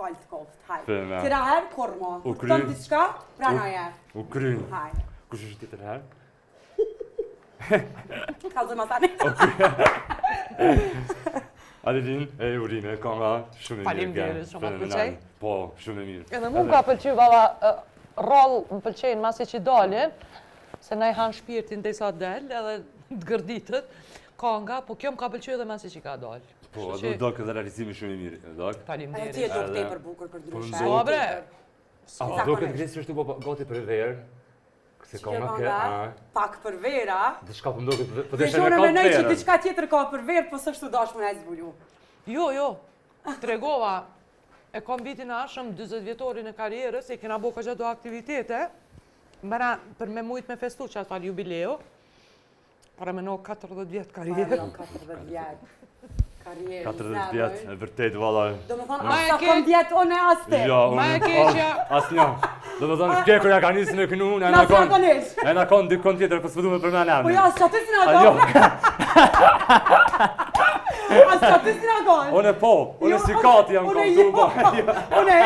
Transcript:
Falë të koftë, hajde. Fema. Tira herë, kormo. U Kur ton diçka, prana herë. U kryn. Hajde. Kush është tjetër herë? Kallëzoj ma tani. Adelin, Urine, konga shumë e mirë. Faleminderit, shumë të pëlqej. Po, shumë e mirë. Edhe mu ka pëlqy valla roll më pëlqejnë masi që dalin, se na I han shpirtin derisa del edhe të gërditët. Konga, po kjo më ka pëlqyer edhe masi që ka dalë. Po, do këtë realizimi shumë I mirë, do. Edhe ti e Faleminderit. do tepër bukur për ndryshe. Po, bre. Do këtë gresë është po gati për verë. Se konga ke, pak për vera. Diçka po ndoket po Dhe shone menoj që diçka tjetër ka për verë, po s'është dashur me zbulu. Jo, tregova, e kom vitin ashëm, 40 vjetorin e karierës, e kena bo ka gjatë do aktivitete, mëra për me mujt me festu që atë falë jubileu, para me no 40 vjetë karierë. 40 vjetë. Karierë, 40 vjetë, e vërtet, valla. Do me thonë, asa kom vjetë one aste. Jo, Ma e keqja. Asë një. Do me thonë, kje kërja ka njësë në kënu, e na konë dikon tjetër, për s'pëdu me për me nërë. Po jo, asë që aty si nga konë. Asë që aty si nga konë. One po, one si kati jam konë. Une